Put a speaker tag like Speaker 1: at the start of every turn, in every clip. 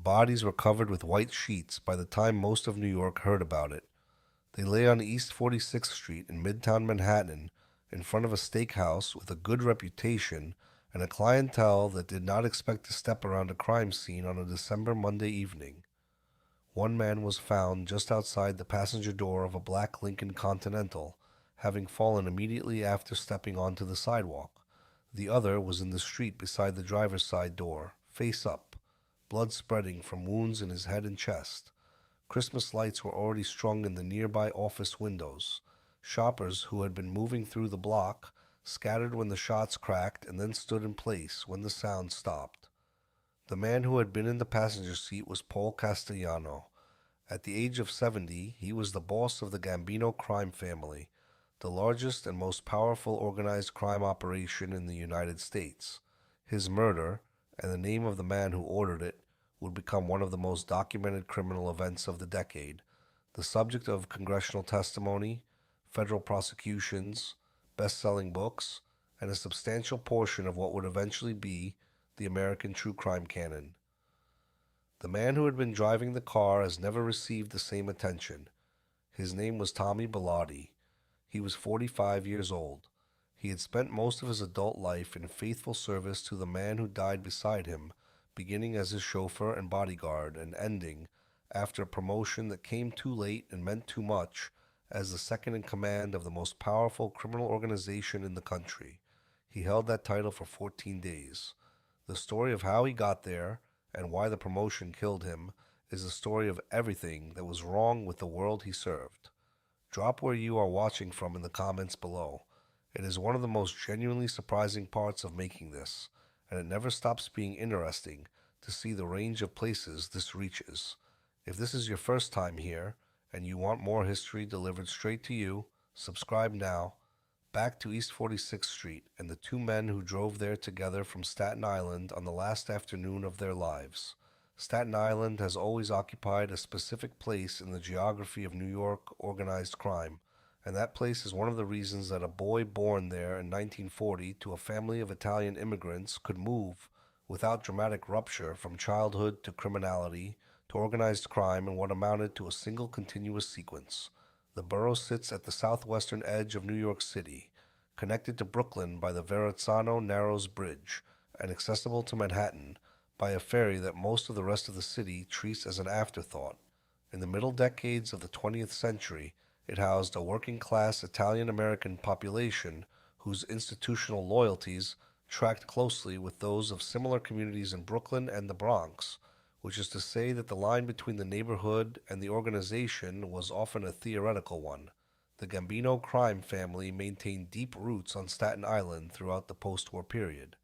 Speaker 1: Bodies were covered with white sheets by the time most of New York heard about it. They lay on East 46th Street in midtown Manhattan, in front of a steakhouse with a good reputation and a clientele that did not expect to step around a crime scene on a December Monday evening. One man was found just outside the passenger door of a black Lincoln Continental, having fallen immediately after stepping onto the sidewalk. The other was in the street beside the driver's side door, face up, blood spreading from wounds in his head and chest. Christmas lights were already strung in the nearby office windows. Shoppers who had been moving through the block scattered when the shots cracked and then stood in place when the sound stopped. The man who had been in the passenger seat was Paul Castellano. At the age of 70, he was the boss of the Gambino crime family, the largest and most powerful organized crime operation in the United States. His murder, and the name of the man who ordered it, would become one of the most documented criminal events of the decade, the subject of congressional testimony, federal prosecutions, best-selling books, and a substantial portion of what would eventually be the American true crime canon. The man who had been driving the car has never received the same attention. His name was Tommy Bilotti. He was 45 years old. He had spent most of his adult life in faithful service to the man who died beside him, beginning as his chauffeur and bodyguard and ending, after a promotion that came too late and meant too much, as the second in command of the most powerful criminal organization in the country. He held that title for 14 days. The story of how he got there and why the promotion killed him is the story of everything that was wrong with the world he served. Drop where you are watching from in the comments below. It is one of the most genuinely surprising parts of making this, and it never stops being interesting to see the range of places this reaches. If this is your first time here, and you want more history delivered straight to you, subscribe now. Back to East 46th Street and the two men who drove there together from Staten Island on the last afternoon of their lives. Staten Island has always occupied a specific place in the geography of New York organized crime, and that place is one of the reasons that a boy born there in 1940 to a family of Italian immigrants could move without dramatic rupture from childhood to criminality to organized crime in what amounted to a single continuous sequence. The borough sits at the southwestern edge of New York City, connected to Brooklyn by the Verrazzano Narrows Bridge, and accessible to Manhattan by a ferry that most of the rest of the city treats as an afterthought. In the middle decades of the 20th century, it housed a working-class Italian-American population whose institutional loyalties tracked closely with those of similar communities in Brooklyn and the Bronx, which is to say that the line between the neighborhood and the organization was often a theoretical one. The Gambino crime family maintained deep roots on Staten Island throughout the post-war period.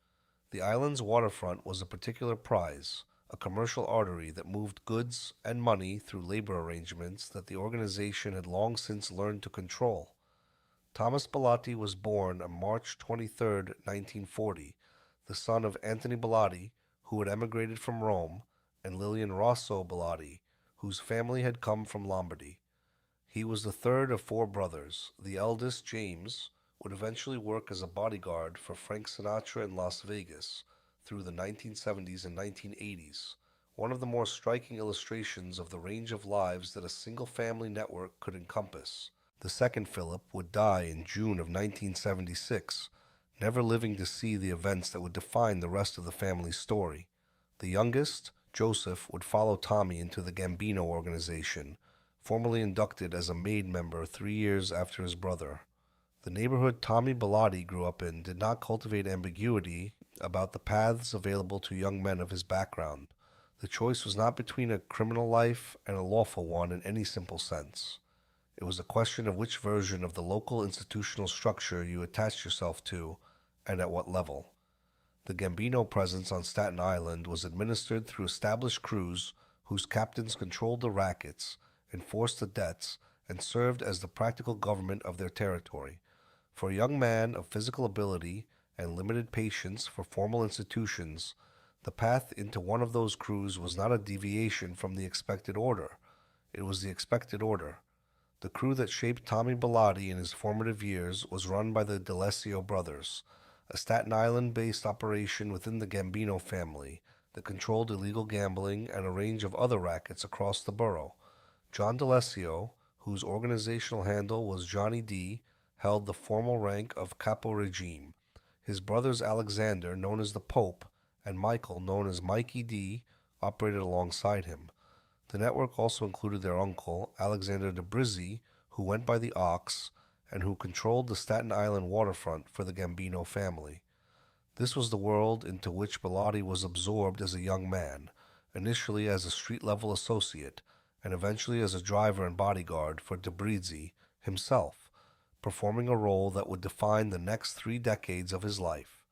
Speaker 1: The island's waterfront was a particular prize, a commercial artery that moved goods and money through labor arrangements that the organization had long since learned to control. Thomas Bilotti was born on March 23, 1940, the son of Anthony Bilotti, who had emigrated from Rome, and Lillian Rosso Bilotti, whose family had come from Lombardy. He was the third of four brothers. The eldest, James, would eventually work as a bodyguard for Frank Sinatra in Las Vegas through the 1970s and 1980s, one of the more striking illustrations of the range of lives that a single-family network could encompass. The second, Philip, would die in June of 1976, never living to see the events that would define the rest of the family's story. The youngest, Joseph, would follow Tommy into the Gambino organization, formally inducted as a maid member 3 years after his brother. The neighborhood Tommy Bilotti grew up in did not cultivate ambiguity about the paths available to young men of his background. The choice was not between a criminal life and a lawful one in any simple sense. It was a question of which version of the local institutional structure you attached yourself to and at what level. The Gambino presence on Staten Island was administered through established crews whose captains controlled the rackets, enforced the debts, and served as the practical government of their territory. For a young man of physical ability and limited patience for formal institutions, the path into one of those crews was not a deviation from the expected order. It was the expected order. The crew that shaped Tommy Bilotti in his formative years was run by the Dellacroce brothers, a Staten Island-based operation within the Gambino family that controlled illegal gambling and a range of other rackets across the borough. John D'Alessio, whose organizational handle was Johnny D, held the formal rank of Capo Regime. His brothers Alexander, known as the Pope, and Michael, known as Mikey D, operated alongside him. The network also included their uncle, Alexander de Brizzi, who went by the Ox, and who controlled the Staten Island waterfront for the Gambino family. This was the world into which Bilotti was absorbed as a young man, initially as a street-level associate, and eventually as a driver and bodyguard for de Brizzi himself, performing a role that would define the next 3 decades of his life.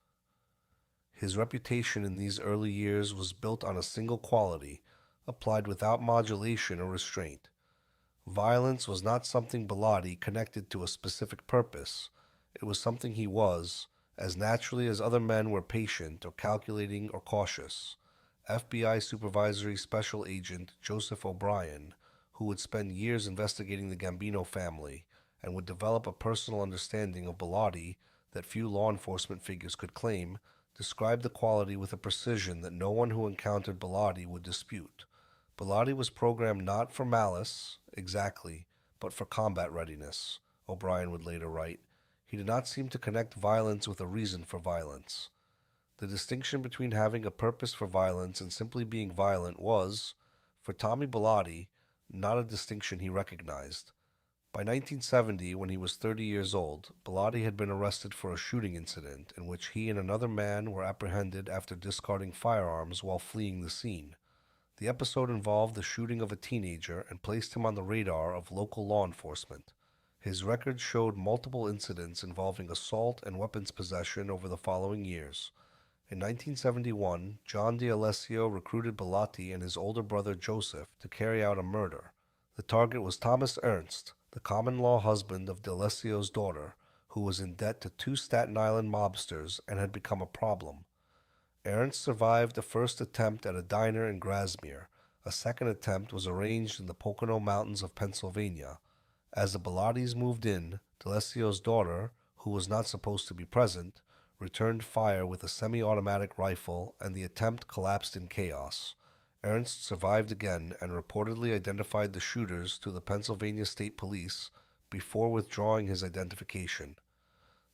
Speaker 1: His reputation in these early years was built on a single quality, applied without modulation or restraint. Violence was not something Bilotti connected to a specific purpose. It was something he was, as naturally as other men were patient or calculating or cautious. FBI Supervisory Special Agent Joseph O'Brien, who would spend years investigating the Gambino family and would develop a personal understanding of Bilotti that few law enforcement figures could claim, described the quality with a precision that no one who encountered Bilotti would dispute. Bilotti was programmed not for malice, exactly, but for combat readiness, O'Brien would later write. He did not seem to connect violence with a reason for violence. The distinction between having a purpose for violence and simply being violent was, for Tommy Bilotti, not a distinction he recognized. By 1970, when he was 30 years old, Bilotti had been arrested for a shooting incident in which he and another man were apprehended after discarding firearms while fleeing the scene. The episode involved the shooting of a teenager and placed him on the radar of local law enforcement. His record showed multiple incidents involving assault and weapons possession over the following years. In 1971, John D'Alessio recruited Bilotti and his older brother Joseph to carry out a murder. The target was Thomas Ernst, the common-law husband of D'Alessio's daughter, who was in debt to 2 Staten Island mobsters and had become a problem. Ernst survived the first attempt at a diner in Grasmere. A second attempt was arranged in the Pocono Mountains of Pennsylvania. As the Bilottis moved in, D'Alessio's daughter, who was not supposed to be present, returned fire with a semi-automatic rifle, and the attempt collapsed in chaos. Ernst survived again and reportedly identified the shooters to the Pennsylvania State Police before withdrawing his identification.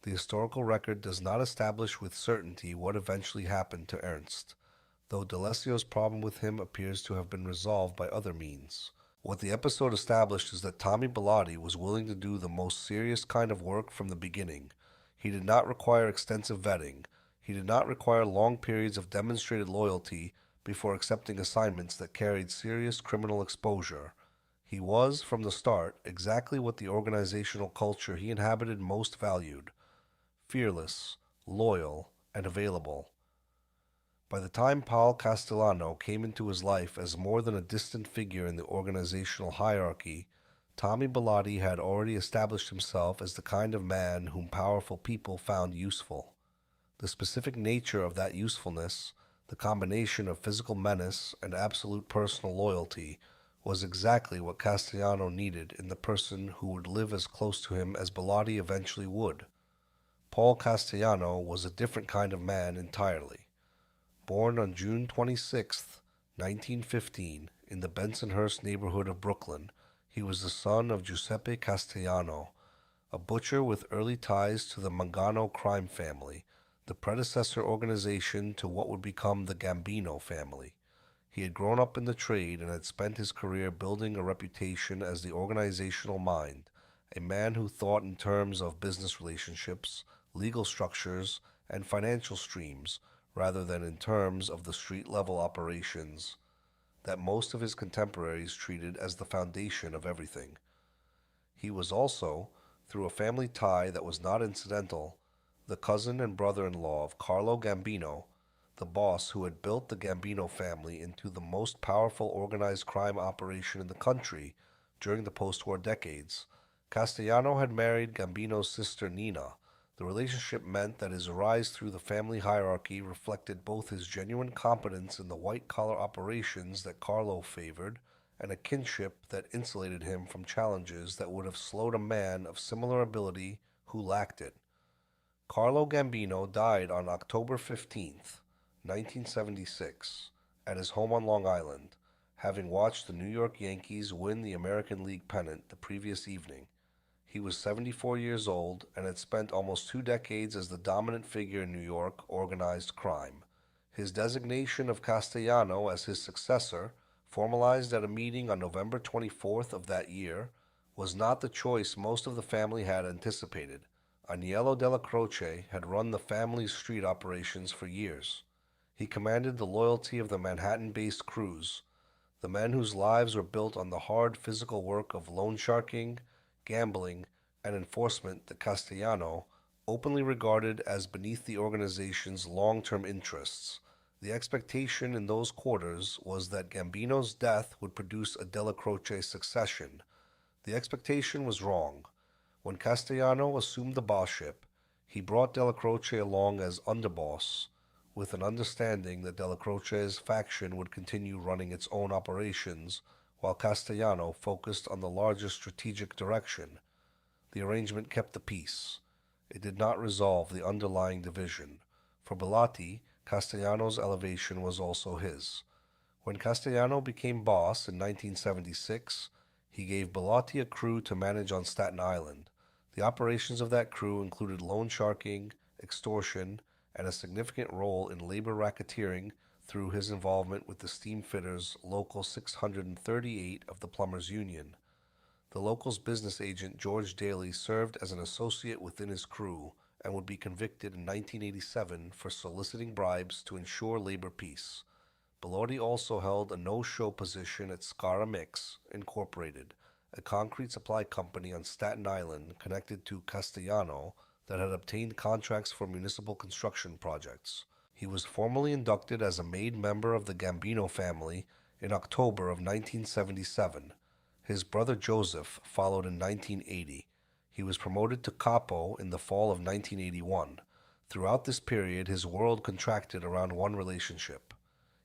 Speaker 1: The historical record does not establish with certainty what eventually happened to Ernst, though D'Alessio's problem with him appears to have been resolved by other means. What the episode established is that Tommy Bilotti was willing to do the most serious kind of work from the beginning. He did not require extensive vetting. He did not require long periods of demonstrated loyalty before accepting assignments that carried serious criminal exposure. He was, from the start, exactly what the organizational culture he inhabited most valued: fearless, loyal, and available. By the time Paul Castellano came into his life as more than a distant figure in the organizational hierarchy, Tommy Bilotti had already established himself as the kind of man whom powerful people found useful. The specific nature of that usefulness, the combination of physical menace and absolute personal loyalty, was exactly what Castellano needed in the person who would live as close to him as Bilotti eventually would. Paul Castellano was a different kind of man entirely. Born on June 26, 1915, in the Bensonhurst neighborhood of Brooklyn, he was the son of Giuseppe Castellano, a butcher with early ties to the Mangano crime family, the predecessor organization to what would become the Gambino family. He had grown up in the trade and had spent his career building a reputation as the organizational mind, a man who thought in terms of business relationships, legal structures, and financial streams, rather than in terms of the street-level operations that most of his contemporaries treated as the foundation of everything. He was also, through a family tie that was not incidental, the cousin and brother-in-law of Carlo Gambino, the boss who had built the Gambino family into the most powerful organized crime operation in the country during the post-war decades. Castellano had married Gambino's sister Nina. The relationship meant that his rise through the family hierarchy reflected both his genuine competence in the white-collar operations that Carlo favored and a kinship that insulated him from challenges that would have slowed a man of similar ability who lacked it. Carlo Gambino died on October 15th, 1976, at his home on Long Island, having watched the New York Yankees win the American League pennant the previous evening. He was 74 years old and had spent almost 2 decades as the dominant figure in New York organized crime. His designation of Castellano as his successor, formalized at a meeting on November 24th of that year, was not the choice most of the family had anticipated. Aniello Dellacroce had run the family's street operations for years. He commanded the loyalty of the Manhattan-based crews, the men whose lives were built on the hard physical work of loan sharking, gambling, and enforcement that Castellano openly regarded as beneath the organization's long-term interests. The expectation in those quarters was that Gambino's death would produce a Dellacroce succession. The expectation was wrong. When Castellano assumed the bossship, he brought Dellacroce along as underboss, with an understanding that Dellacroce's faction would continue running its own operations while Castellano focused on the larger strategic direction. The arrangement kept the peace. It did not resolve the underlying division. For Bilotti, Castellano's elevation was also his. When Castellano became boss in 1976, he gave Bilotti a crew to manage on Staten Island. The operations of that crew included loan sharking, extortion, and a significant role in labor racketeering through his involvement with the steamfitters Local 638 of the Plumbers Union. The local's business agent George Daly served as an associate within his crew and would be convicted in 1987 for soliciting bribes to ensure labor peace. Bilotti also held a no-show position at Scara Mix, Incorporated, a concrete supply company on Staten Island connected to Castellano that had obtained contracts for municipal construction projects. He was formally inducted as a made member of the Gambino family in October of 1977. His brother Joseph followed in 1980. He was promoted to capo in the fall of 1981. Throughout this period, his world contracted around one relationship.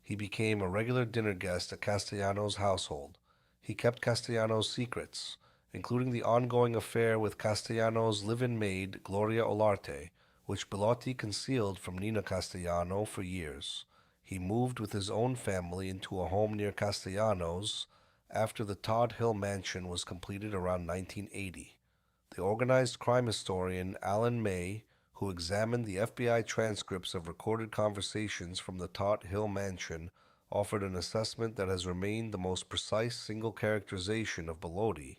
Speaker 1: He became a regular dinner guest at Castellano's household. He kept Castellano's secrets, including the ongoing affair with Castellano's live-in maid, Gloria Olarte, which Bilotti concealed from Nina Castellano for years. He moved with his own family into a home near Castellano's after the Todd Hill mansion was completed around 1980. The organized crime historian Alan May, who examined the FBI transcripts of recorded conversations from the Todd Hill mansion, offered an assessment that has remained the most precise single characterization of Bilotti: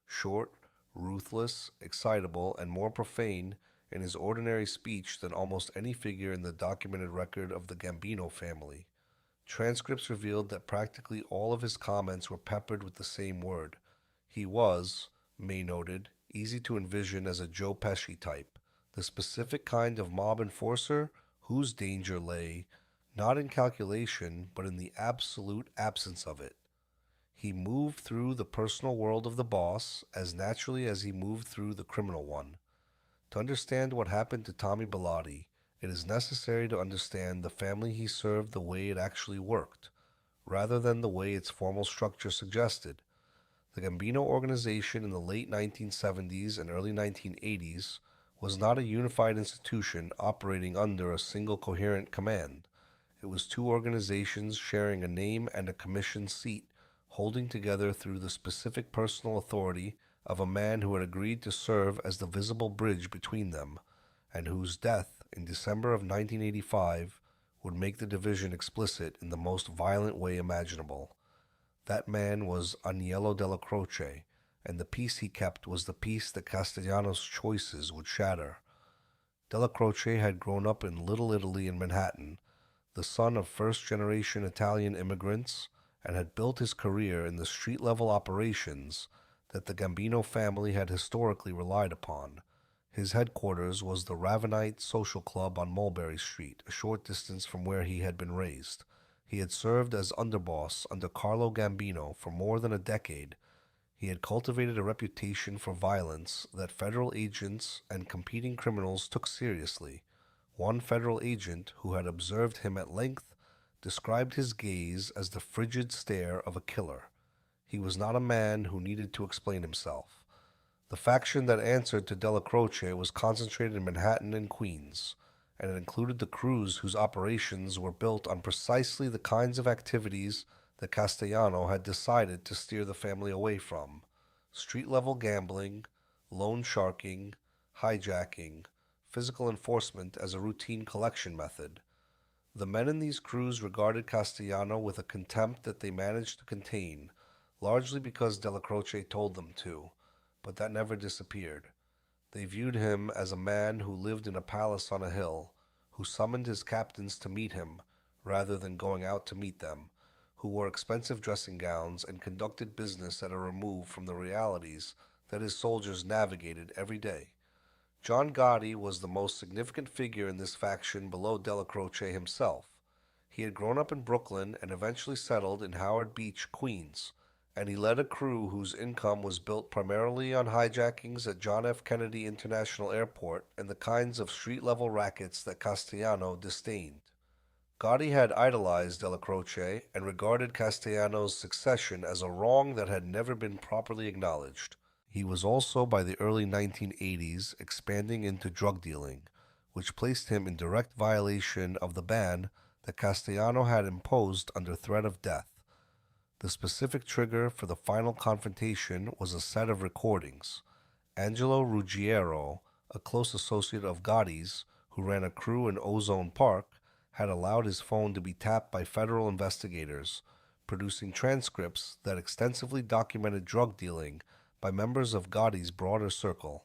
Speaker 1: short, ruthless, excitable, and more profane in his ordinary speech than almost any figure in the documented record of the Gambino family. Transcripts revealed that practically all of his comments were peppered with the same word. He was, May noted, easy to envision as a Joe Pesci type, the specific kind of mob enforcer whose danger lay not in calculation but in the absolute absence of it. He moved through the personal world of the boss as naturally as he moved through the criminal one. To understand what happened to Tommy Bilotti, it is necessary to understand the family he served the way it actually worked, rather than the way its formal structure suggested. The Gambino organization in the late 1970s and early 1980s was not a unified institution operating under a single coherent command. It was two organizations sharing a name and a commission seat, holding together through the specific personal authority of a man who had agreed to serve as the visible bridge between them, and whose death in December of 1985 would make the division explicit in the most violent way imaginable. That man was Aniello Dellacroce, and the peace he kept was the peace that Castellano's choices would shatter. Dellacroce had grown up in Little Italy in Manhattan, the son of first-generation Italian immigrants, and had built his career in the street-level operations that the Gambino family had historically relied upon. His headquarters was the Ravenite Social Club on Mulberry Street, a short distance from where he had been raised. He had served as underboss under Carlo Gambino for more than a decade. He had cultivated a reputation for violence that federal agents and competing criminals took seriously. One federal agent, who had observed him at length, described his gaze as the frigid stare of a killer. He was not a man who needed to explain himself. The faction that answered to Dellacroce was concentrated in Manhattan and Queens, and it included the crews whose operations were built on precisely the kinds of activities that Castellano had decided to steer the family away from: street-level gambling, loan sharking, hijacking, physical enforcement as a routine collection method. The men in these crews regarded Castellano with a contempt that they managed to contain, largely because Dellacroce told them to, but that never disappeared. They viewed him as a man who lived in a palace on a hill, who summoned his captains to meet him, rather than going out to meet them, who wore expensive dressing gowns and conducted business at a remove from the realities that his soldiers navigated every day. John Gotti was the most significant figure in this faction below Dellacroce himself. He had grown up in Brooklyn and eventually settled in Howard Beach, Queens, and he led a crew whose income was built primarily on hijackings at John F. Kennedy International Airport and the kinds of street-level rackets that Castellano disdained. Gotti had idolized Dellacroce and regarded Castellano's succession as a wrong that had never been properly acknowledged. He was also, by the early 1980s, expanding into drug dealing, which placed him in direct violation of the ban that Castellano had imposed under threat of death. The specific trigger for the final confrontation was a set of recordings. Angelo Ruggiero, a close associate of Gotti's, who ran a crew in Ozone Park, had allowed his phone to be tapped by federal investigators, producing transcripts that extensively documented drug dealing by members of Gotti's broader circle.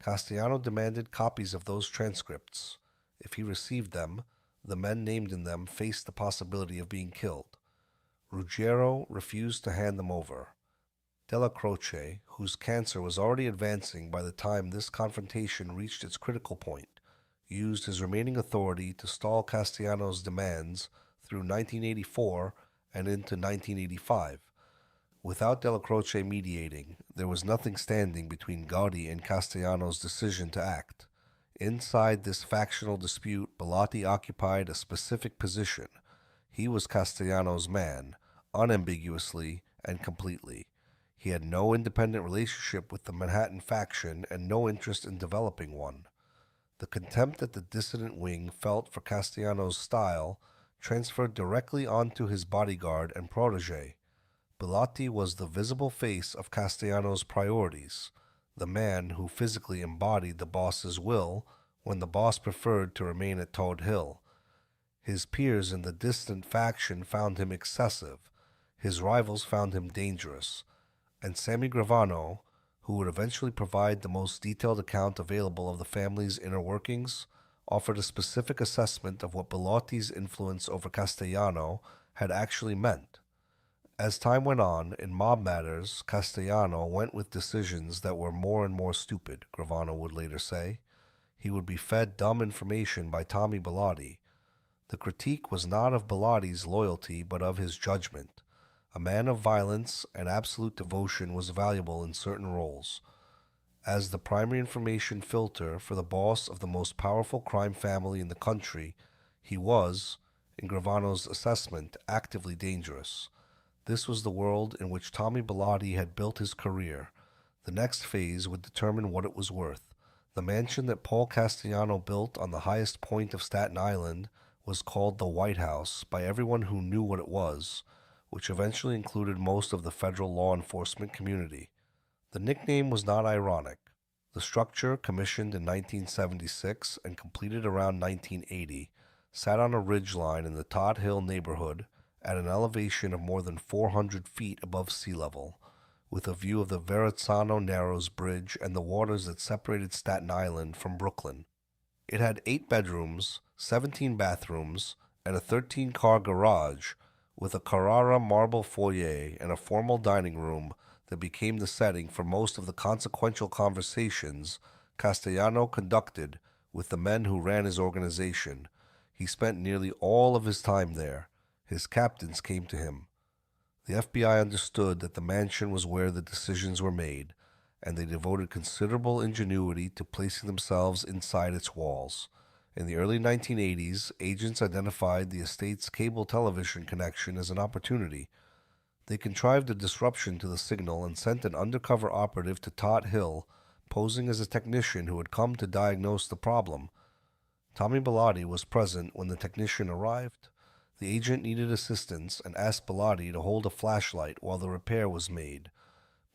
Speaker 1: Castellano demanded copies of those transcripts. If he received them, the men named in them faced the possibility of being killed. Ruggiero refused to hand them over. Dellacroce, whose cancer was already advancing by the time this confrontation reached its critical point, used his remaining authority to stall Castellano's demands through 1984 and into 1985. Without Dellacroce mediating, there was nothing standing between Gotti and Castellano's decision to act. Inside this factional dispute, Bilotti occupied a specific position. He was Castellano's man, unambiguously and completely. He had no independent relationship with the Manhattan faction and no interest in developing one. The contempt that the dissident wing felt for Castellano's style transferred directly onto his bodyguard and protege. Bilotti was the visible face of Castellano's priorities, the man who physically embodied the boss's will when the boss preferred to remain at Todd Hill. His peers in the distant faction found him excessive, his rivals found him dangerous, and Sammy Gravano, who would eventually provide the most detailed account available of the family's inner workings, offered a specific assessment of what Bilotti's influence over Castellano had actually meant. As time went on, in mob matters, Castellano went with decisions that were more and more stupid, Gravano would later say. He would be fed dumb information by Tommy Bilotti. The critique was not of Bilotti's loyalty, but of his judgment. A man of violence and absolute devotion was valuable in certain roles. As the primary information filter for the boss of the most powerful crime family in the country, he was, in Gravano's assessment, actively dangerous. This was the world in which Tommy Bilotti had built his career. The next phase would determine what it was worth. The mansion that Paul Castellano built on the highest point of Staten Island was called the White House by everyone who knew what it was, which eventually included most of the federal law enforcement community. The nickname was not ironic. The structure, commissioned in 1976 and completed around 1980, sat on a ridgeline in the Todd Hill neighborhood at an elevation of more than 400 feet above sea level, with a view of the Verrazzano Narrows Bridge and the waters that separated Staten Island from Brooklyn. It had 8 bedrooms, 17 bathrooms, and a 13-car garage, with a Carrara marble foyer and a formal dining room that became the setting for most of the consequential conversations Castellano conducted with the men who ran his organization. He spent nearly all of his time there. His captains came to him. The FBI understood that the mansion was where the decisions were made, and they devoted considerable ingenuity to placing themselves inside its walls. In the early 1980s, agents identified the estate's cable television connection as an opportunity. They contrived a disruption to the signal and sent an undercover operative to Todd Hill, posing as a technician who had come to diagnose the problem. Tommy Bilotti was present when the technician arrived. The agent needed assistance and asked Bilotti to hold a flashlight while the repair was made.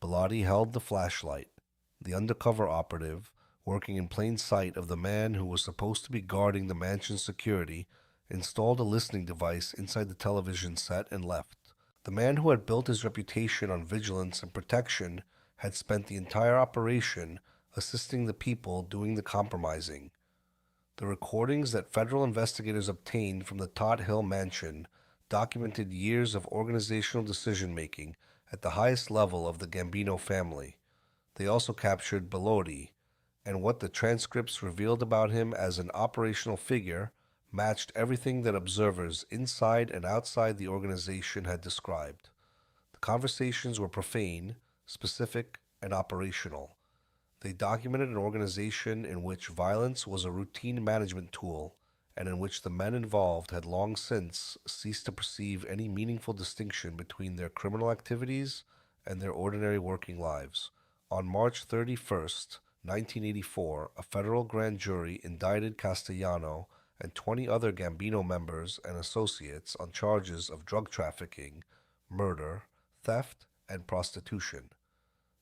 Speaker 1: Bilotti held the flashlight. The undercover operative, working in plain sight of the man who was supposed to be guarding the mansion's security, installed a listening device inside the television set and left. The man who had built his reputation on vigilance and protection had spent the entire operation assisting the people doing the compromising. The recordings that federal investigators obtained from the Todd Hill mansion documented years of organizational decision-making at the highest level of the Gambino family. They also captured Bilotti, and what the transcripts revealed about him as an operational figure matched everything that observers inside and outside the organization had described. The conversations were profane, specific, and operational. They documented an organization in which violence was a routine management tool and in which the men involved had long since ceased to perceive any meaningful distinction between their criminal activities and their ordinary working lives. On March 31st, 1984, a federal grand jury indicted Castellano and 20 other Gambino members and associates on charges of drug trafficking, murder, theft, and prostitution.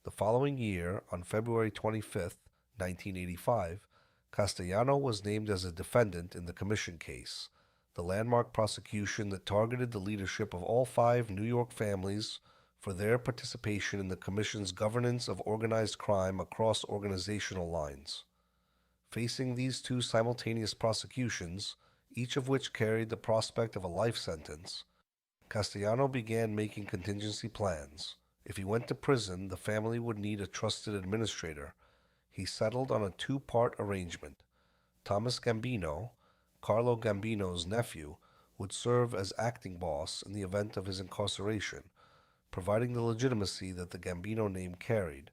Speaker 1: The following year, on February 25th, 1985, Castellano was named as a defendant in the commission case, the landmark prosecution that targeted the leadership of all 5 New York families for their participation in the commission's governance of organized crime across organizational lines. Facing these 2 simultaneous prosecutions, each of which carried the prospect of a life sentence, Castellano began making contingency plans. If he went to prison, the family would need a trusted administrator. He settled on a 2-part arrangement. Thomas Gambino, Carlo Gambino's nephew, would serve as acting boss in the event of his incarceration, providing the legitimacy that the Gambino name carried.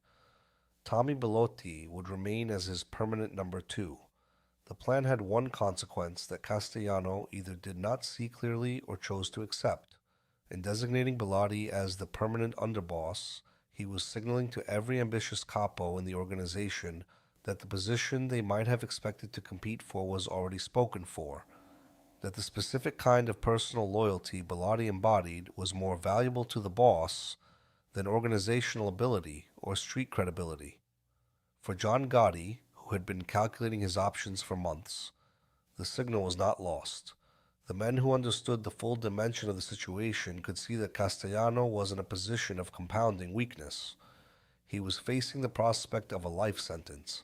Speaker 1: Tommy Bilotti would remain as his permanent number 2. The plan had one consequence that Castellano either did not see clearly or chose to accept. In designating Bilotti as the permanent underboss, he was signaling to every ambitious capo in the organization that the position they might have expected to compete for was already spoken for, that the specific kind of personal loyalty Bilotti embodied was more valuable to the boss than organizational ability or street credibility. For John Gotti, who had been calculating his options for months, the signal was not lost. The men who understood the full dimension of the situation could see that Castellano was in a position of compounding weakness. He was facing the prospect of a life sentence.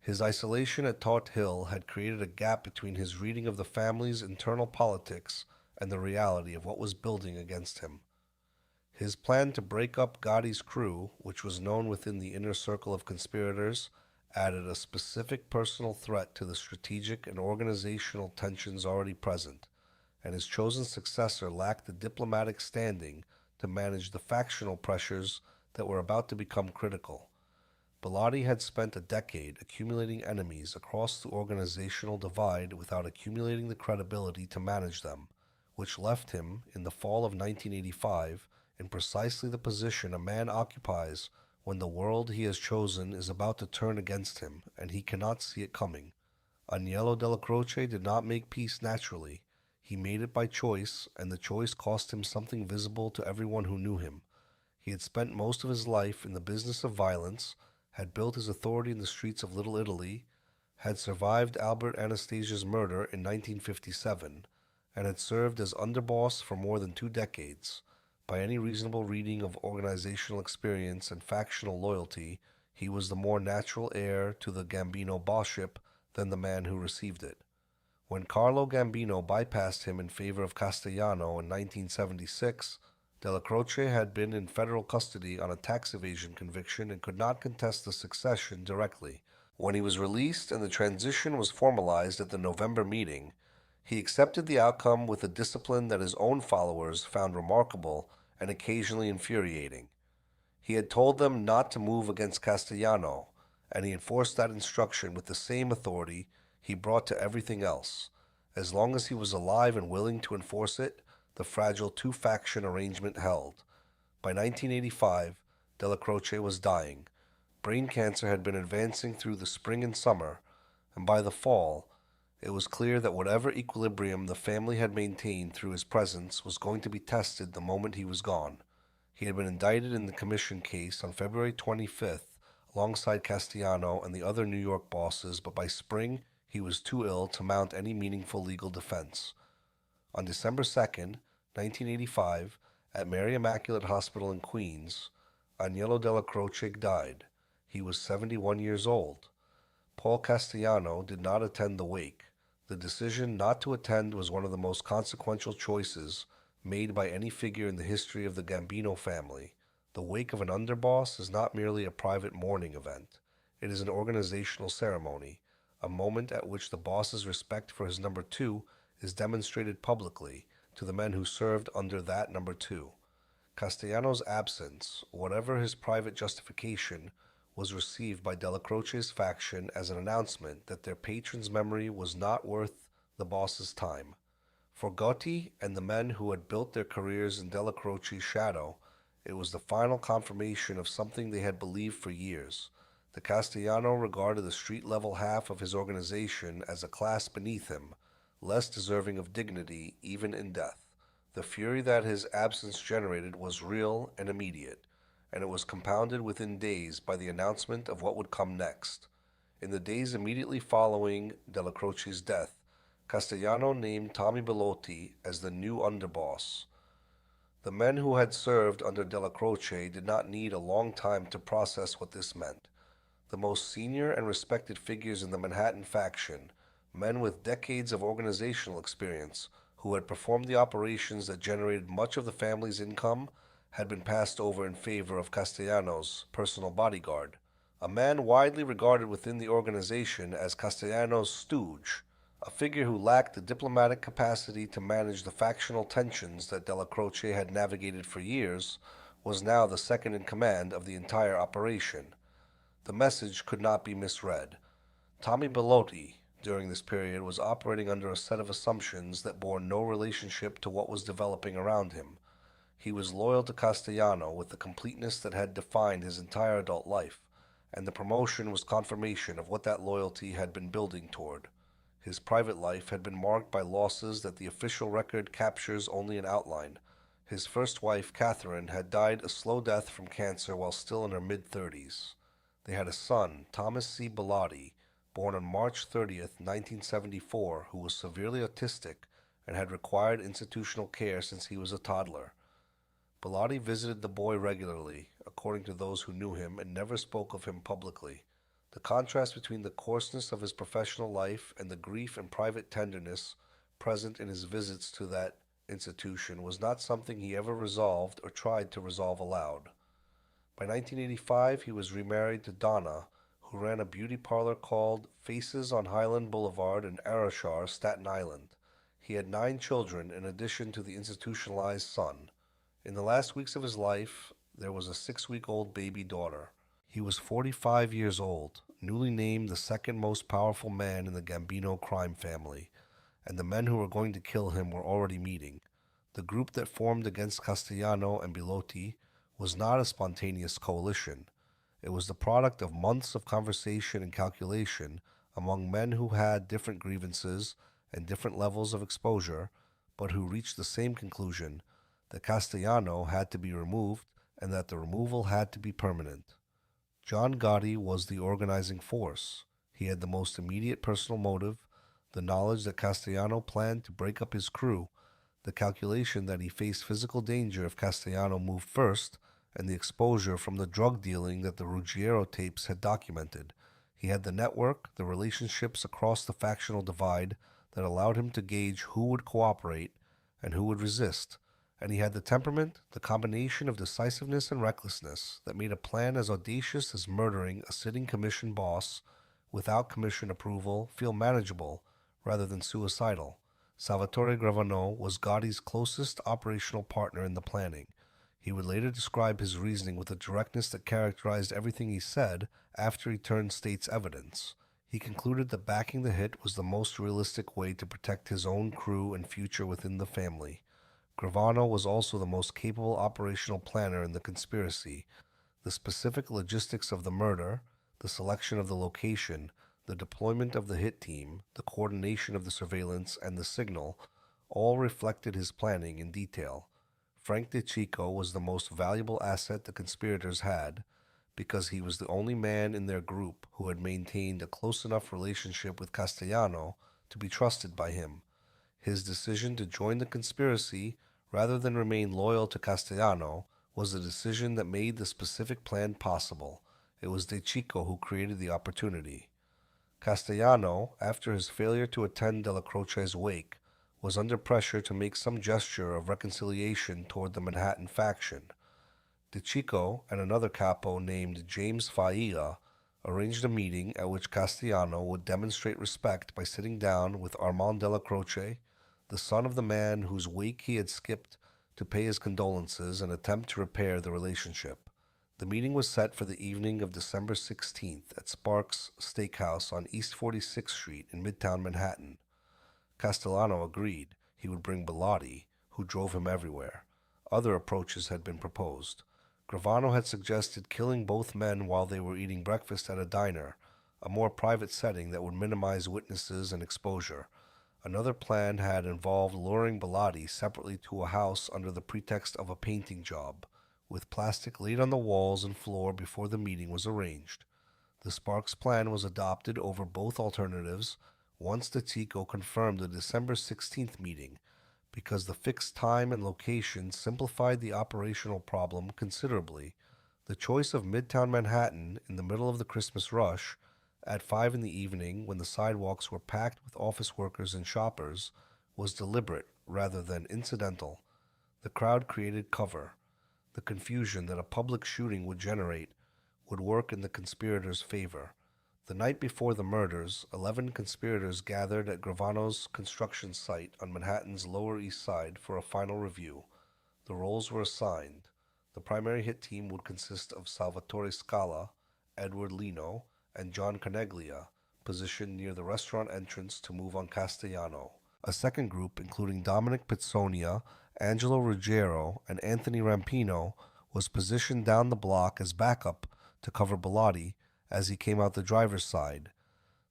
Speaker 1: His isolation at Todd Hill had created a gap between his reading of the family's internal politics and the reality of what was building against him. His plan to break up Gotti's crew, which was known within the inner circle of conspirators, added a specific personal threat to the strategic and organizational tensions already present, and his chosen successor lacked the diplomatic standing to manage the factional pressures that were about to become critical. Bilotti had spent a decade accumulating enemies across the organizational divide without accumulating the credibility to manage them, which left him, in the fall of 1985, in precisely the position a man occupies when the world he has chosen is about to turn against him, and he cannot see it coming. Aniello Dellacroce did not make peace naturally. He made it by choice, and the choice cost him something visible to everyone who knew him. He had spent most of his life in the business of violence, had built his authority in the streets of Little Italy, had survived Albert Anastasia's murder in 1957, and had served as underboss for more than 2 decades. By any reasonable reading of organizational experience and factional loyalty, he was the more natural heir to the Gambino bossship than the man who received it. When Carlo Gambino bypassed him in favor of Castellano in 1976, Dellacroce had been in federal custody on a tax evasion conviction and could not contest the succession directly. When he was released and the transition was formalized at the November meeting, he accepted the outcome with a discipline that his own followers found remarkable and occasionally infuriating. He had told them not to move against Castellano, and he enforced that instruction with the same authority he brought to everything else. As long as he was alive and willing to enforce it, the fragile 2-faction arrangement held. By 1985, Dellacroce was dying. Brain cancer had been advancing through the spring and summer, and by the fall, It was clear that whatever equilibrium the family had maintained through his presence was going to be tested the moment he was gone. He had been indicted in the commission case on February 25th alongside Castellano and the other New York bosses, but by spring he was too ill to mount any meaningful legal defense. On December 2nd, 1985, at Mary Immaculate Hospital in Queens, Aniello Dellacroce died. He was 71 years old. Paul Castellano did not attend the wake. The decision not to attend was one of the most consequential choices made by any figure in the history of the Gambino family. The wake of an underboss is not merely a private mourning event. It is an organizational ceremony, a moment at which the boss's respect for his number two is demonstrated publicly to the men who served under that number two. Castellano's absence, whatever his private justification, was received by Dellacroce's faction as an announcement that their patron's memory was not worth the boss's time. For Gotti and the men who had built their careers in Dellacroce's shadow, it was the final confirmation of something they had believed for years. The Castellano regarded the street-level half of his organization as a class beneath him, less deserving of dignity even in death. The fury that his absence generated was real and immediate, and it was compounded within days by the announcement of what would come next. In the days immediately following Dellacroce's death, Castellano named Tommy Bilotti as the new underboss. The men who had served under Dellacroce did not need a long time to process what this meant. The most senior and respected figures in the Manhattan faction, men with decades of organizational experience, who had performed the operations that generated much of the family's income, had been passed over in favor of Castellano's personal bodyguard, a man widely regarded within the organization as Castellano's stooge, a figure who lacked the diplomatic capacity to manage the factional tensions that Dellacroce had navigated for years, was now the second in command of the entire operation. The message could not be misread. Tommy Bilotti, during this period, was operating under a set of assumptions that bore no relationship to what was developing around him. He was loyal to Castellano with the completeness that had defined his entire adult life, and the promotion was confirmation of what that loyalty had been building toward. His private life had been marked by losses that the official record captures only in outline. His first wife, Catherine, had died a slow death from cancer while still in her mid-30s. They had a son, Thomas C. Bilotti, born on March 30th, 1974, who was severely autistic and had required institutional care since he was a toddler. Bilotti visited the boy regularly, according to those who knew him, and never spoke of him publicly. The contrast between the coarseness of his professional life and the grief and private tenderness present in his visits to that institution was not something he ever resolved or tried to resolve aloud. By 1985, he was remarried to Donna, who ran a beauty parlor called Faces on Highland Boulevard in Arashar, Staten Island. He had 9 children in addition to the institutionalized son. In the last weeks of his life, there was a 6-week-old baby daughter. He was 45 years old, newly named the second most powerful man in the Gambino crime family, and the men who were going to kill him were already meeting. The group that formed against Castellano and Bilotti was not a spontaneous coalition. It was the product of months of conversation and calculation among men who had different grievances and different levels of exposure, but who reached the same conclusion, that Castellano had to be removed and that the removal had to be permanent. John Gotti was the organizing force. He had the most immediate personal motive, the knowledge that Castellano planned to break up his crew, the calculation that he faced physical danger if Castellano moved first, and the exposure from the drug dealing that the Ruggiero tapes had documented. He had the network, the relationships across the factional divide that allowed him to gauge who would cooperate and who would resist, and he had the temperament, the combination of decisiveness and recklessness that made a plan as audacious as murdering a sitting commission boss without commission approval feel manageable rather than suicidal. Salvatore Gravano was Gotti's closest operational partner in the planning. He would later describe his reasoning with a directness that characterized everything he said after he turned state's evidence. He concluded that backing the hit was the most realistic way to protect his own crew and future within the family. Gravano was also the most capable operational planner in the conspiracy. The specific logistics of the murder, the selection of the location, The deployment of the hit team, the coordination of the surveillance, and the signal all reflected his planning in detail. Frank DeCicco was the most valuable asset the conspirators had because he was the only man in their group who had maintained a close enough relationship with Castellano to be trusted by him. His decision to join the conspiracy rather than remain loyal to Castellano was the decision that made the specific plan possible. It was DeCicco who created the opportunity. Castellano, after his failure to attend Dellacroce's wake, was under pressure to make some gesture of reconciliation toward the Manhattan faction. DeCicco and another capo named James Failla arranged a meeting at which Castellano would demonstrate respect by sitting down with Armand Dellacroce, the son of the man whose wake he had skipped, to pay his condolences and attempt to repair the relationship. The meeting was set for the evening of December 16th at Sparks Steakhouse on East 46th Street in midtown Manhattan. Castellano agreed he would bring Bilotti, who drove him everywhere. Other approaches had been proposed. Gravano had suggested killing both men while they were eating breakfast at a diner, a more private setting that would minimize witnesses and exposure. Another plan had involved luring Bilotti separately to a house under the pretext of a painting job, with plastic laid on the walls and floor before the meeting was arranged. The Sparks plan was adopted over both alternatives once DeCicco confirmed the December 16th meeting, because the fixed time and location simplified the operational problem considerably. The choice of midtown Manhattan in the middle of the Christmas rush, at 5 in the evening when the sidewalks were packed with office workers and shoppers, was deliberate rather than incidental. The crowd created cover. The confusion that a public shooting would generate would work in the conspirators' favor. The night before the murders, 11 conspirators gathered at Gravano's construction site on Manhattan's Lower East Side for a final review. The roles were assigned. The primary hit team would consist of Salvatore Scala, Edward Lino, and John Coneglia, positioned near the restaurant entrance to move on Castellano. A second group, including Dominic Pizzonia, Angelo Ruggiero, and Anthony Rampino, was positioned down the block as backup to cover Bilotti as he came out the driver's side.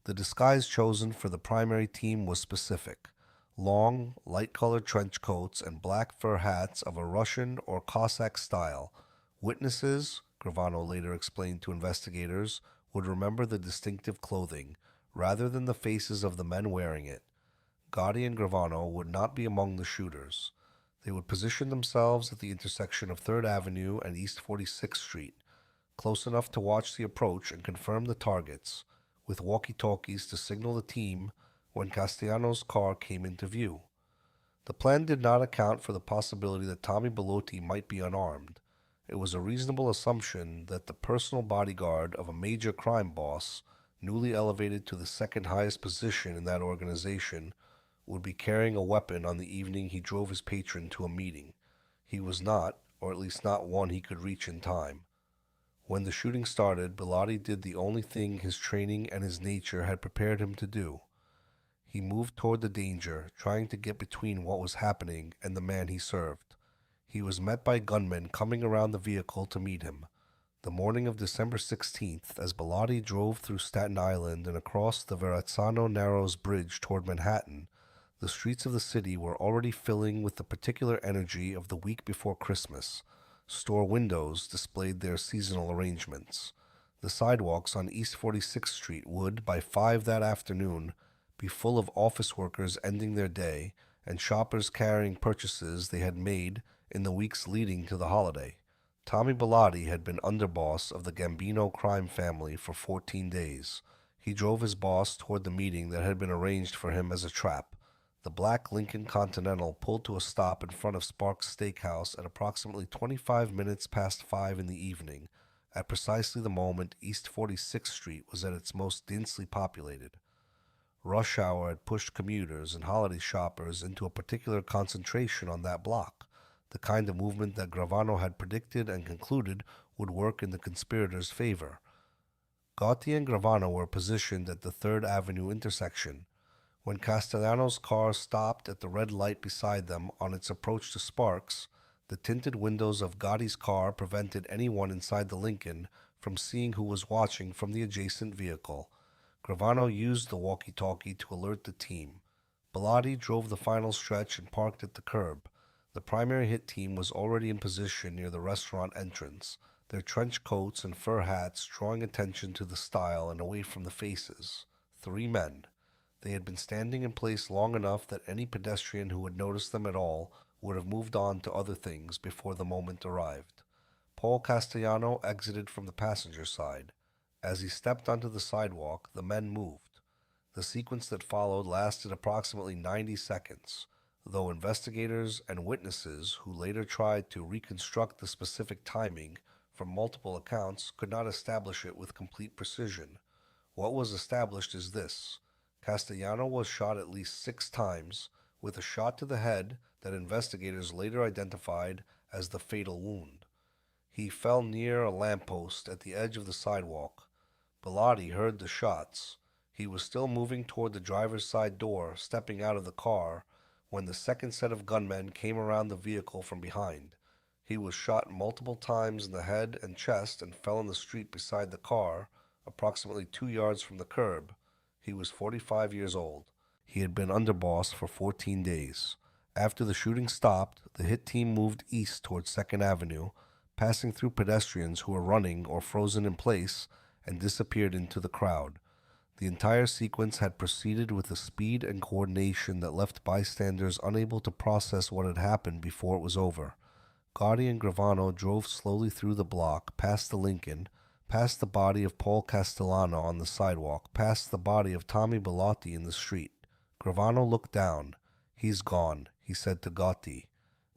Speaker 1: The disguise chosen for the primary team was specific: long, light-colored trench coats and black fur hats of a Russian or Cossack style. Witnesses, Gravano later explained to investigators, would remember the distinctive clothing, rather than the faces of the men wearing it. Gotti and Gravano would not be among the shooters. They would position themselves at the intersection of 3rd Avenue and East 46th Street, close enough to watch the approach and confirm the targets, with walkie-talkies to signal the team when Castellano's car came into view. The plan did not account for the possibility that Tommy Bilotti might be unarmed. It was a reasonable assumption that the personal bodyguard of a major crime boss, newly elevated to the second highest position in that organization, would be carrying a weapon on the evening he drove his patron to a meeting. He was not, or at least not one he could reach in time. When the shooting started, Bilotti did the only thing his training and his nature had prepared him to do. He moved toward the danger, trying to get between what was happening and the man he served. He was met by gunmen coming around the vehicle to meet him. The morning of December 16th, as Bilotti drove through Staten Island and across the Verrazzano Narrows Bridge toward Manhattan, the streets of the city were already filling with the particular energy of the week before Christmas. Store windows displayed their seasonal arrangements. The sidewalks on East 46th Street would, by 5 that afternoon, be full of office workers ending their day and shoppers carrying purchases they had made in the weeks leading to the holiday. Tommy Bilotti had been underboss of the Gambino crime family for 14 days. He drove his boss toward the meeting that had been arranged for him as a trap. The black Lincoln Continental pulled to a stop in front of Sparks Steakhouse at approximately 25 minutes past 5 in the evening, at precisely the moment East 46th Street was at its most densely populated. Rush hour had pushed commuters and holiday shoppers into a particular concentration on that block, the kind of movement that Gravano had predicted and concluded would work in the conspirators' favor. Gotti and Gravano were positioned at the 3rd Avenue intersection. When Castellano's car stopped at the red light beside them on its approach to Sparks, the tinted windows of Gotti's car prevented anyone inside the Lincoln from seeing who was watching from the adjacent vehicle. Gravano used the walkie-talkie to alert the team. Bilotti drove the final stretch and parked at the curb. The primary hit team was already in position near the restaurant entrance, their trench coats and fur hats drawing attention to the style and away from the faces. 3 men. They had been standing in place long enough that any pedestrian who had noticed them at all would have moved on to other things before the moment arrived. Paul Castellano exited from the passenger side. As he stepped onto the sidewalk, the men moved. The sequence that followed lasted approximately 90 seconds, though investigators and witnesses who later tried to reconstruct the specific timing from multiple accounts could not establish it with complete precision. What was established is this: Castellano was shot at least 6 times, with a shot to the head that investigators later identified as the fatal wound. He fell near a lamppost at the edge of the sidewalk. Bilotti heard the shots. He was still moving toward the driver's side door, stepping out of the car, when the second set of gunmen came around the vehicle from behind. He was shot multiple times in the head and chest and fell in the street beside the car, approximately 2 yards from the curb. He was 45 years old. He had been underboss for 14 days. After the shooting stopped, the hit team moved east toward 2nd Avenue, passing through pedestrians who were running or frozen in place, and disappeared into the crowd. The entire sequence had proceeded with a speed and coordination that left bystanders unable to process what had happened before it was over. Gotti and Gravano drove slowly through the block, past the Lincoln, past the body of Paul Castellano on the sidewalk, past the body of Tommy Bilotti in the street. Gravano looked down. "He's gone," he said to Gotti.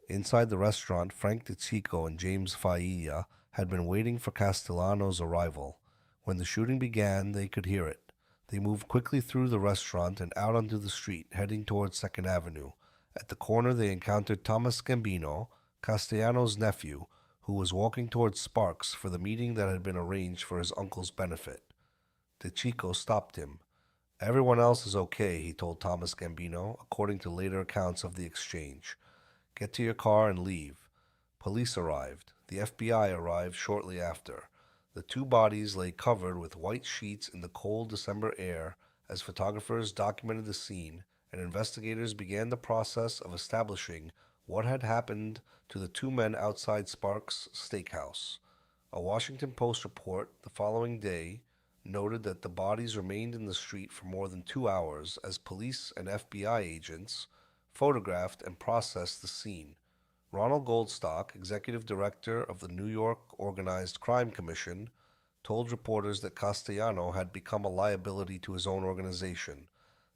Speaker 1: Inside the restaurant, Frank DeCicco and James Failla had been waiting for Castellano's arrival. When the shooting began, they could hear it. They moved quickly through the restaurant and out onto the street, heading towards 2nd Avenue. At the corner, they encountered Thomas Gambino, Castellano's nephew, who was walking towards Sparks for the meeting that had been arranged for his uncle's benefit. DeCicco stopped him. "Everyone else is okay," he told Thomas Gambino, according to later accounts of the exchange. "Get to your car and leave." Police arrived. The FBI arrived shortly after. The 2 bodies lay covered with white sheets in the cold December air as photographers documented the scene and investigators began the process of establishing what had happened to the 2 men outside Sparks Steakhouse. A Washington Post report the following day noted that the bodies remained in the street for more than 2 hours as police and FBI agents photographed and processed the scene. Ronald Goldstock, executive director of the New York Organized Crime Commission, told reporters that Castellano had become a liability to his own organization,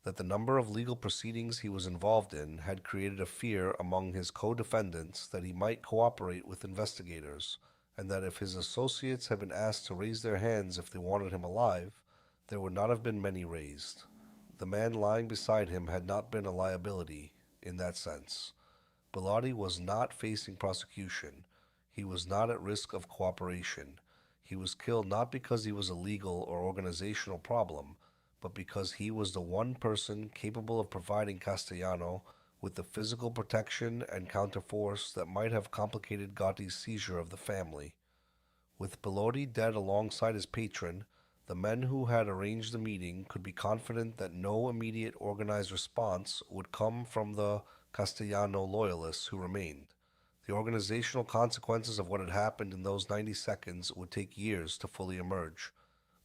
Speaker 1: that the number of legal proceedings he was involved in had created a fear among his co-defendants that he might cooperate with investigators, and that if his associates had been asked to raise their hands if they wanted him alive, there would not have been many raised. The man lying beside him had not been a liability in that sense. Bilotti was not facing prosecution. He was not at risk of cooperation. He was killed not because he was a legal or organizational problem, but because he was the one person capable of providing Castellano with the physical protection and counterforce that might have complicated Gotti's seizure of the family. With Bilotti dead alongside his patron, the men who had arranged the meeting could be confident that no immediate organized response would come from the Castellano loyalists who remained. The organizational consequences of what had happened in those 90 seconds would take years to fully emerge.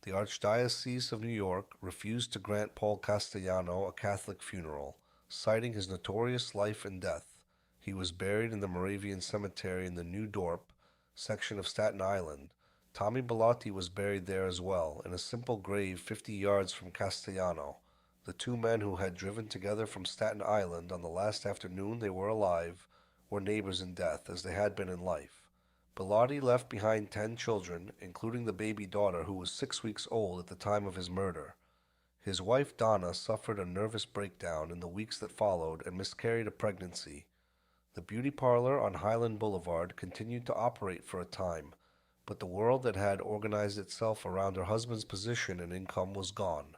Speaker 1: The Archdiocese of New York refused to grant Paul Castellano a Catholic funeral, citing his notorious life and death. He was buried in the Moravian Cemetery in the New Dorp section of Staten Island. Tommy Bilotti was buried there as well, in a simple grave 50 yards from Castellano. The 2 men who had driven together from Staten Island on the last afternoon they were alive were neighbors in death as they had been in life. Bilotti left behind 10 children, including the baby daughter who was 6 weeks old at the time of his murder. His wife Donna suffered a nervous breakdown in the weeks that followed and miscarried a pregnancy. The beauty parlor on Highland Boulevard continued to operate for a time, but the world that had organized itself around her husband's position and income was gone.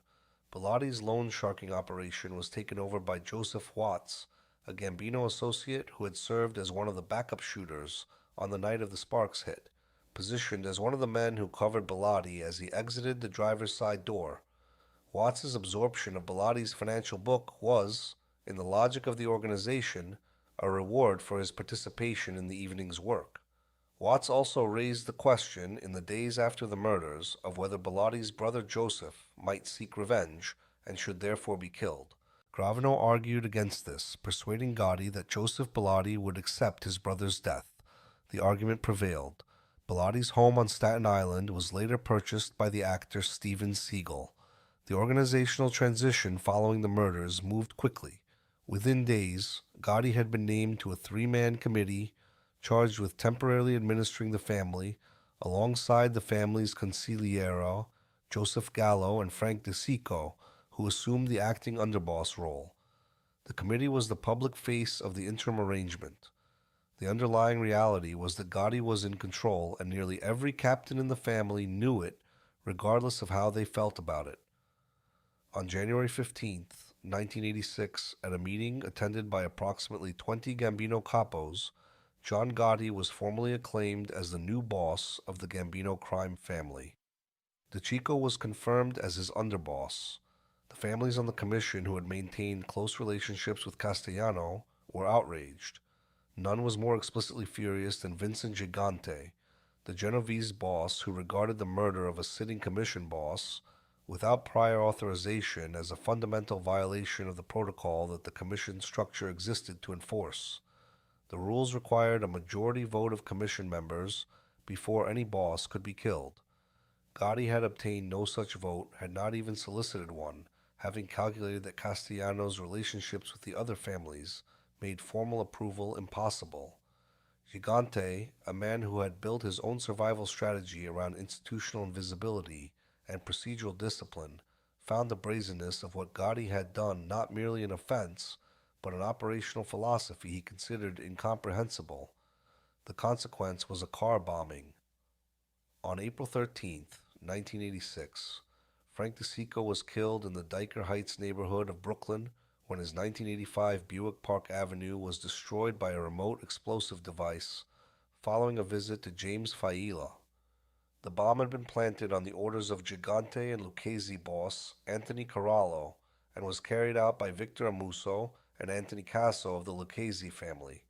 Speaker 1: Bilotti's loan sharking operation was taken over by Joseph Watts, a Gambino associate who had served as one of the backup shooters on the night of the Sparks hit, positioned as one of the men who covered Bilotti as he exited the driver's side door. Watts's absorption of Bilotti's financial book was, in the logic of the organization, a reward for his participation in the evening's work. Watts also raised the question in the days after the murders of whether Bilotti's brother Joseph might seek revenge and should therefore be killed. Gravano argued against this, persuading Gotti that Joseph Bilotti would accept his brother's death. The argument prevailed. Bilotti's home on Staten Island was later purchased by the actor Steven Seagal. The organizational transition following the murders moved quickly. Within days, Gotti had been named to a three-man committee charged with temporarily administering the family, alongside the family's consigliero, Joseph Gallo and Frank DeSico, who assumed the acting underboss role. The committee was the public face of the interim arrangement. The underlying reality was that Gotti was in control, and nearly every captain in the family knew it, regardless of how they felt about it. On January 15th, 1986, at a meeting attended by approximately 20 Gambino capos, John Gotti was formally acclaimed as the new boss of the Gambino crime family. DeCicco was confirmed as his underboss. The families on the commission who had maintained close relationships with Castellano were outraged. None was more explicitly furious than Vincent Gigante, the Genovese boss who regarded the murder of a sitting commission boss without prior authorization as a fundamental violation of the protocol that the commission structure existed to enforce. The rules required a majority vote of commission members before any boss could be killed. Gotti had obtained no such vote, had not even solicited one, having calculated that Castellano's relationships with the other families made formal approval impossible. Gigante, a man who had built his own survival strategy around institutional invisibility and procedural discipline, found the brazenness of what Gotti had done not merely an offense, but an operational philosophy he considered incomprehensible. The consequence was a car bombing. On April 13th, 1986, Frank DeSico was killed in the Diker Heights neighborhood of Brooklyn when his 1985 Buick Park Avenue was destroyed by a remote explosive device following a visit to James Failla. The bomb had been planted on the orders of Gigante and Lucchese boss Anthony Corallo and was carried out by Victor Amuso and Anthony Casso of the Lucchese family.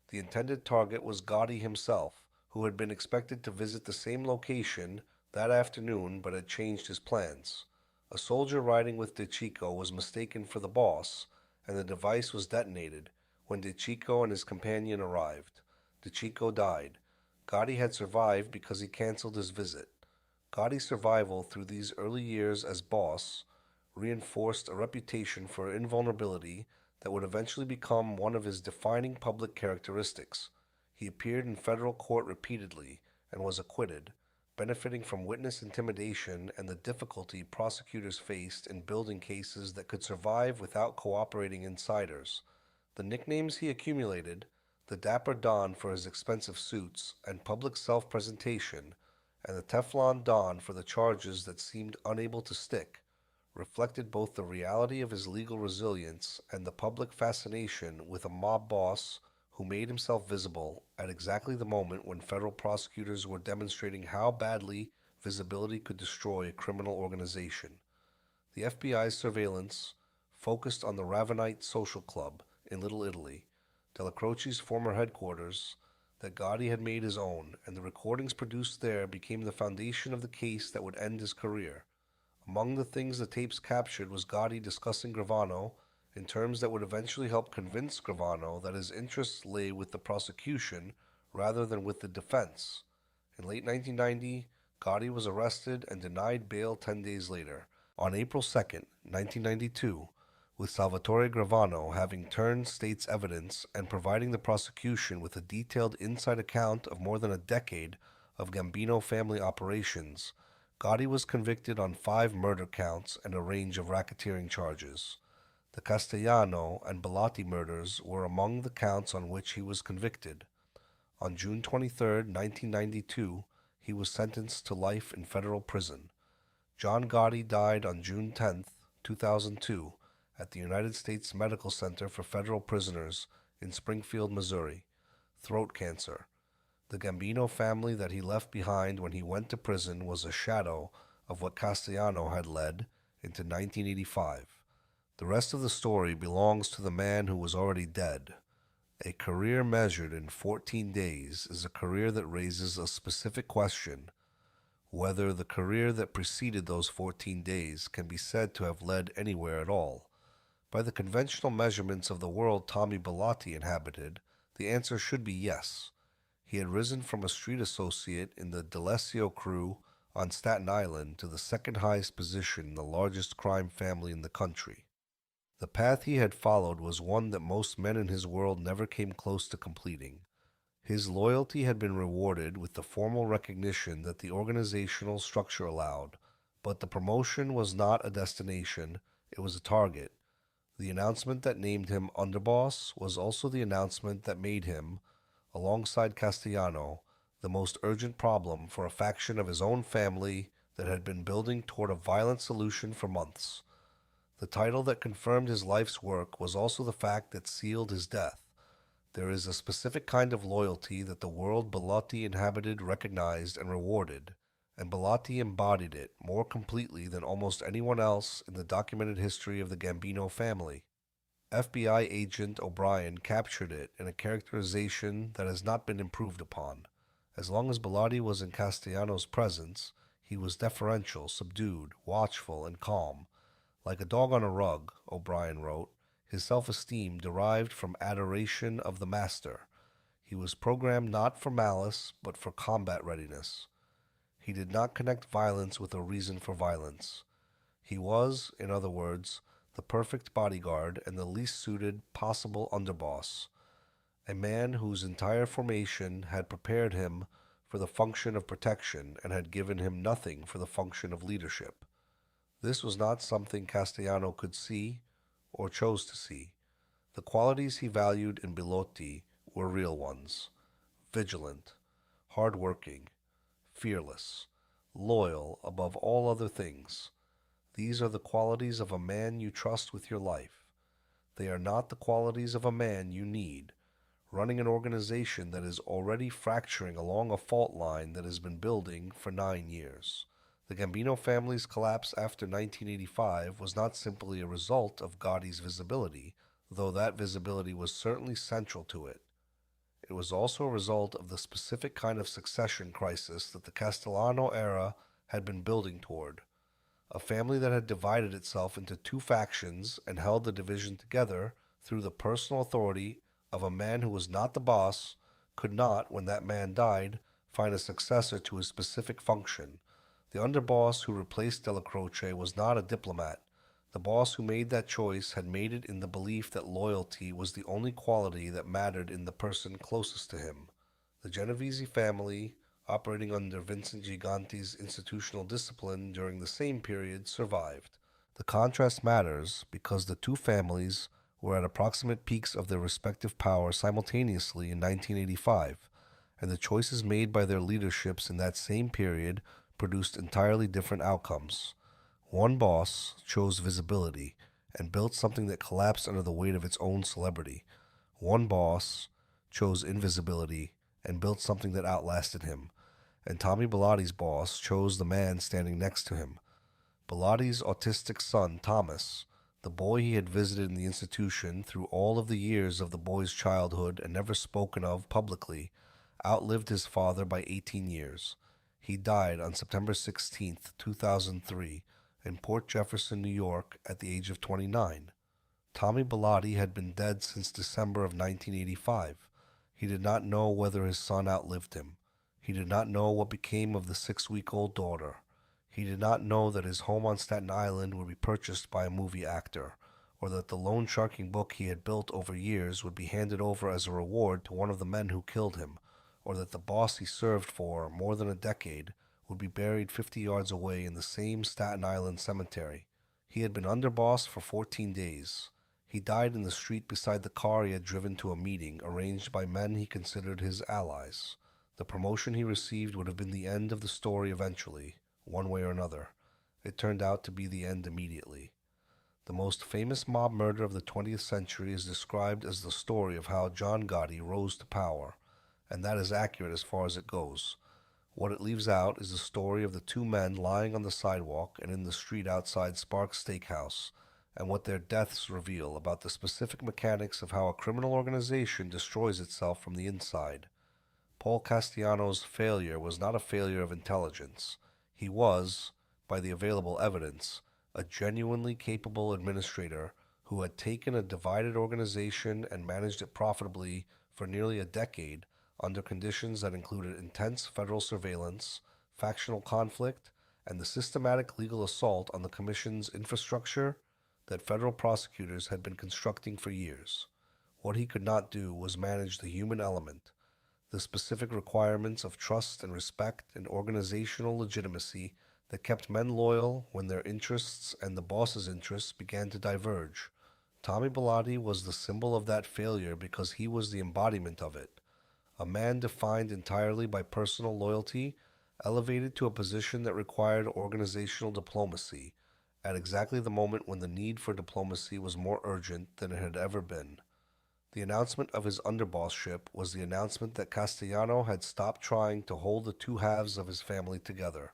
Speaker 1: The intended target was Gotti himself, who had been expected to visit the same location that afternoon but had changed his plans. A soldier riding with DeCicco was mistaken for the boss, and the device was detonated when DeCicco and his companion arrived. DeCicco died. Gotti had survived because he canceled his visit. Gotti's survival through these early years as boss reinforced a reputation for invulnerability that would eventually become one of his defining public characteristics. He appeared in federal court repeatedly and was acquitted, benefiting from witness intimidation and the difficulty prosecutors faced in building cases that could survive without cooperating insiders. The nicknames he accumulated, the Dapper Don for his expensive suits and public self-presentation, and the Teflon Don for the charges that seemed unable to stick, reflected both the reality of his legal resilience and the public fascination with a mob boss who made himself visible at exactly the moment when federal prosecutors were demonstrating how badly visibility could destroy a criminal organization. The FBI's surveillance focused on the Ravenite Social Club in Little Italy, Dellacroce's former headquarters, that Gotti had made his own, and the recordings produced there became the foundation of the case that would end his career. Among the things the tapes captured was Gotti discussing Gravano in terms that would eventually help convince Gravano that his interests lay with the prosecution rather than with the defense. In late 1990, Gotti was arrested and denied bail 10 days later, on April 2nd, 1992, with Salvatore Gravano having turned state's evidence and providing the prosecution with a detailed inside account of more than a decade of Gambino family operations. Gotti was convicted on 5 murder counts and a range of racketeering charges. The Castellano and Bilotti murders were among the counts on which he was convicted. On June 23, 1992, he was sentenced to life in federal prison. John Gotti died on June 10, 2002, at the United States Medical Center for Federal Prisoners in Springfield, Missouri. Throat cancer. The Gambino family that he left behind when he went to prison was a shadow of what Castellano had led into 1985. The rest of the story belongs to the man who was already dead. A career measured in 14 days is a career that raises a specific question: whether the career that preceded those 14 days can be said to have led anywhere at all. By the conventional measurements of the world Tommy Bilotti inhabited, the answer should be yes. He had risen from a street associate in the Dellacroce crew on Staten Island to the second highest position in the largest crime family in the country. The path he had followed was one that most men in his world never came close to completing. His loyalty had been rewarded with the formal recognition that the organizational structure allowed, but the promotion was not a destination, it was a target. The announcement that named him Underboss was also the announcement that made him, alongside Castellano, the most urgent problem for a faction of his own family that had been building toward a violent solution for months. The title that confirmed his life's work was also the fact that sealed his death. There is a specific kind of loyalty that the world Bilotti inhabited recognized and rewarded, and Bilotti embodied it more completely than almost anyone else in the documented history of the Gambino family. FBI agent O'Brien captured it in a characterization that has not been improved upon. As long as Bilotti was in Castellano's presence, he was deferential, subdued, watchful, and calm. Like a dog on a rug, O'Brien wrote, his self-esteem derived from adoration of the master. He was programmed not for malice, but for combat readiness. He did not connect violence with a reason for violence. He was, in other words, the perfect bodyguard and the least suited possible underboss, a man whose entire formation had prepared him for the function of protection and had given him nothing for the function of leadership. This was not something Castellano could see or chose to see. The qualities he valued in Bilotti were real ones: vigilant, hard-working, fearless, loyal above all other things. These are the qualities of a man you trust with your life. They are not the qualities of a man you need, running an organization that is already fracturing along a fault line that has been building for 9 years. The Gambino family's collapse after 1985 was not simply a result of Gotti's visibility, though that visibility was certainly central to it. It was also a result of the specific kind of succession crisis that the Castellano era had been building toward. A family that had divided itself into two factions and held the division together through the personal authority of a man who was not the boss could not, when that man died, find a successor to his specific function. The underboss who replaced Dellacroce was not a diplomat. The boss who made that choice had made it in the belief that loyalty was the only quality that mattered in the person closest to him. The Genovese family, operating under Vincent Giganti's institutional discipline during the same period, survived. The contrast matters because the two families were at approximate peaks of their respective power simultaneously in 1985, and the choices made by their leaderships in that same period produced entirely different outcomes. One boss chose visibility and built something that collapsed under the weight of its own celebrity. One boss chose invisibility and built something that outlasted him. And Tommy Bilotti's boss chose the man standing next to him. Bilotti's autistic son, Thomas, the boy he had visited in the institution through all of the years of the boy's childhood and never spoken of publicly, outlived his father by 18 years. He died on September 16, 2003, in Port Jefferson, New York, at the age of 29. Tommy Bilotti had been dead since December of 1985. He did not know whether his son outlived him. He did not know what became of the 6-week-old daughter. He did not know that his home on Staten Island would be purchased by a movie actor, or that the loan sharking book he had built over years would be handed over as a reward to one of the men who killed him, or that the boss he served for more than a decade would be buried 50 yards away in the same Staten Island cemetery. He had been underboss for 14 days. He died in the street beside the car he had driven to a meeting arranged by men he considered his allies. The promotion he received would have been the end of the story eventually, one way or another. It turned out to be the end immediately. The most famous mob murder of the 20th century is described as the story of how John Gotti rose to power, and that is accurate as far as it goes. What it leaves out is the story of the two men lying on the sidewalk and in the street outside Sparks Steakhouse, and what their deaths reveal about the specific mechanics of how a criminal organization destroys itself from the inside. Paul Castellano's failure was not a failure of intelligence. He was, by the available evidence, a genuinely capable administrator who had taken a divided organization and managed it profitably for nearly a decade under conditions that included intense federal surveillance, factional conflict, and the systematic legal assault on the Commission's infrastructure that federal prosecutors had been constructing for years. What he could not do was manage the human element, the specific requirements of trust and respect and organizational legitimacy that kept men loyal when their interests and the boss's interests began to diverge. Tommy Bilotti was the symbol of that failure because he was the embodiment of it. A man defined entirely by personal loyalty, elevated to a position that required organizational diplomacy, at exactly the moment when the need for diplomacy was more urgent than it had ever been. The announcement of his underbossship was the announcement that Castellano had stopped trying to hold the two halves of his family together.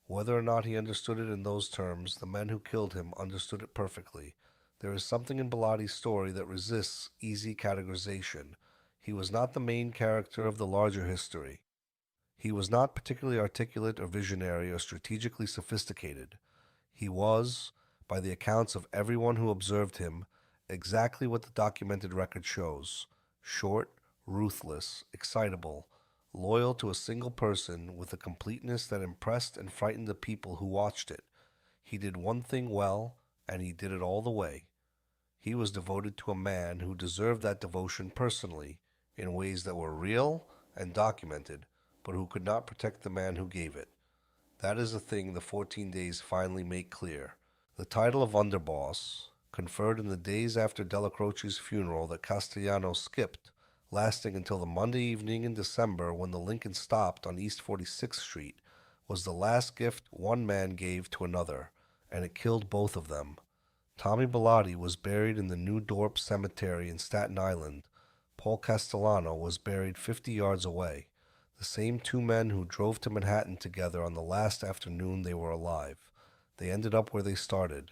Speaker 1: Whether or not he understood it in those terms, the men who killed him understood it perfectly. There is something in Bilotti's story that resists easy categorization. He was not the main character of the larger history. He was not particularly articulate or visionary or strategically sophisticated. He was, by the accounts of everyone who observed him, exactly what the documented record shows: short, ruthless, excitable, loyal to a single person with a completeness that impressed and frightened the people who watched it. He did one thing well, and he did it all the way. He was devoted to a man who deserved that devotion personally, in ways that were real and documented, but who could not protect the man who gave it. That is the thing the 14 days finally make clear. The title of Underboss, conferred in the days after Dellacroce's funeral that Castellano skipped, lasting until the Monday evening in December when the Lincoln stopped on East 46th Street, was the last gift one man gave to another, and it killed both of them. Tommy Bilotti was buried in the New Dorp Cemetery in Staten Island. Paul Castellano was buried 50 yards away. The same two men who drove to Manhattan together on the last afternoon they were alive. They ended up where they started,